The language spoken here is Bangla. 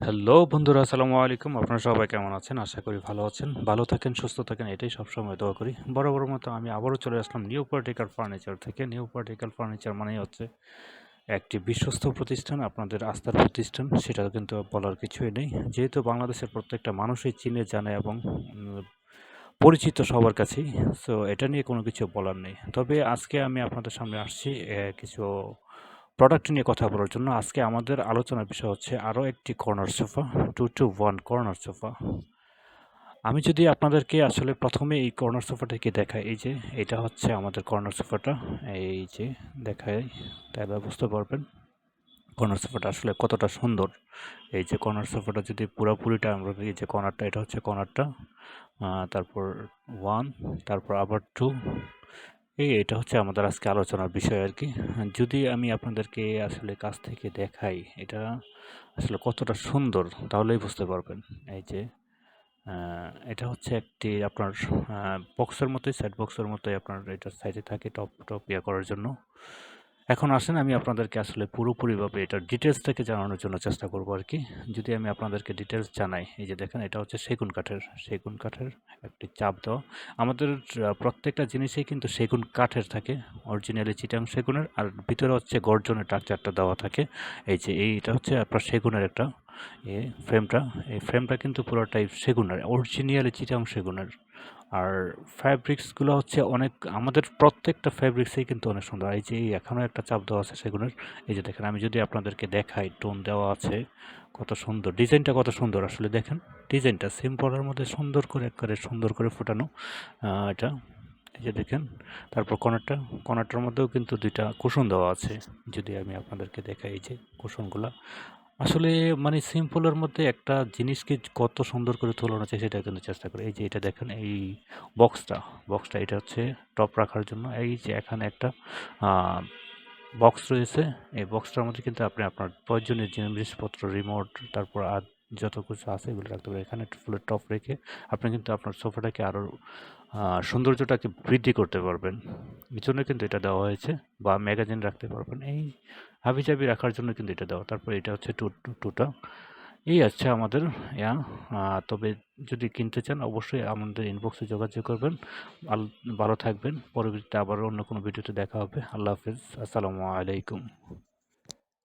হ্যালো বন্ধুরা, আসসালামু আলাইকুম। আপনারা সবাই কেমন আছেন? আশা করি ভালো আছেন। ভালো থাকেন, সুস্থ থাকেন এটাই সবসময় দোয়া করি। বরাবরের মতো আমি আবারও চলে আসলাম নিউ পার্টিক্যাল ফার্নিচার থেকে। নিউ পার্টিক্যাল ফার্নিচার মানেই হচ্ছে একটি বিশ্বস্ত প্রতিষ্ঠান, আপনাদের আস্থার প্রতিষ্ঠান। সেটা কিন্তু বলার কিছুই নেই। যেহেতু বাংলাদেশের প্রত্যেকটা মানুষই চিনে, জানে এবং পরিচিত সবার কাছেই। সো এটা নিয়ে কোনো কিছু বলার নেই। তবে আজকে আমি আপনাদের সামনে আসছি কিছু প্রোডাক্ট নিয়ে কথা বলার জন্য। আজকে আমাদের আলোচনার বিষয় হচ্ছে আরও একটি corner sofa, 2 to 1 corner sofa. আমি যদি আপনাদেরকে আসলে ১ম এ এই কর্নার সোফাটাকে দেখাই, এই যে এটা হচ্ছে আমাদের কর্নার সোফাটা। এই যে দেখাই, তাহলে বুঝতে পারবেন কর্নার সোফাটা আসলে কতটা সুন্দর। এই যে কর্নার সোফাটা যদি পুরাপুরিটা আমরা, এই যে কর্নারটা, এটা হচ্ছে কর্নারটা। তারপর 1, তারপর আবার 2, এটা হচ্ছে আমাদের আজকে আলোচনার বিষয় আরকি। যদি আমি আপনাদেরকে আসলে কাছ থেকে দেখাই, এটা আসলে কতটা সুন্দর তাহলেই বুঝতে পারবেন। এই যে আ এটা হচ্ছে একটি আপনার বক্সের মতোই, সাইড বক্সের মতোই আপনার এটা সাইডে থাকে টপ টপ করার জন্য। এখন আসেন আমি আপনাদেরকে আসলে পুরোপুরিভাবে এটার ডিটেইলসটাকে জানানোর জন্য চেষ্টা করব আরকি। যদি আমি আপনাদেরকে ডিটেইলস জানাই, এই যে দেখেন এটা হচ্ছে সেগুন কাঠের একটি চাপ দেওয়া। আমাদের প্রত্যেকটা জিনিসেই কিন্তু সেগুন কাঠের থাকে। অরিজিনালি চিটাং সেগুনের, আর ভিতরে হচ্ছে গর্জনের স্ট্রাকচারটা দেওয়া থাকে। এই যে এইটা হচ্ছে আপনার সেগুনের একটা এ ফ্রেমটা। এই ফ্রেমটা কিন্তু পুরোটাই সেগুনের, অরিজিনালি চিটাং সেগুনের। আর ফ্যাব্রিক্সগুলো হচ্ছে অনেক, আমাদের প্রত্যেকটা ফ্যাব্রিক্সই কিন্তু অনেক সুন্দর। এই যে এখানেও একটা চাপ দেওয়া আছে সেগুনের। এই যে দেখেন, আমি যদি আপনাদেরকে দেখাই, টোন দেওয়া আছে, কত সুন্দর ডিজাইনটা, কত সুন্দর আসলে দেখেন। ডিজাইনটা সিম্পলের মধ্যে সুন্দর করে, একবারে সুন্দর করে ফোটানো এটা। এই যে দেখেন, তারপর কর্নারটার মধ্যেও কিন্তু ২ টা কুশন দেওয়া আছে। যদি আমি আপনাদেরকে দেখাই, এই যে কুশনগুলা আসলে মানে সিম্পলের মধ্যে একটা জিনিসকে কত সুন্দর করে তোলানো যায় সেটা কিন্তু চেষ্টা করি। এই যে এটা দেখেন, এই বক্সটা, এটা হচ্ছে টপ রাখার জন্য। এই যে এখানে একটা আ বক্স রয়েছে। এই বক্সটার মধ্যে কিন্তু আপনি আপনার প্রয়োজনীয় জিনিসপত্র, রিমোট, তারপর আর যত কিছু আছে এগুলো রাখতে পারেন। এখানে একটা ফুলের টপ রেখে আপনি কিন্তু আপনার সোফাটাকে আরো সৌন্দর্যটাকে বৃদ্ধি করতে পারবেন। এজন্য কিন্তু এটা দেওয়া হয়েছে, বা ম্যাগাজিন রাখতে পারবেন। এই হাবিজাবি রাখার জন্য কিন্তু এটা দেওয়া। তারপর এটা হচ্ছে টুটা। এই আছে আমাদের ইয়া। তবে যদি কিনতে চান অবশ্যই আমাদের ইনবক্সে যোগাযোগ করবেন। আল ভালো থাকবেন। পরবর্তীতে আবার অন্য কোনো ভিডিওতে দেখা হবে। আল্লাহ হাফেজ। আসসালামু আলাইকুম।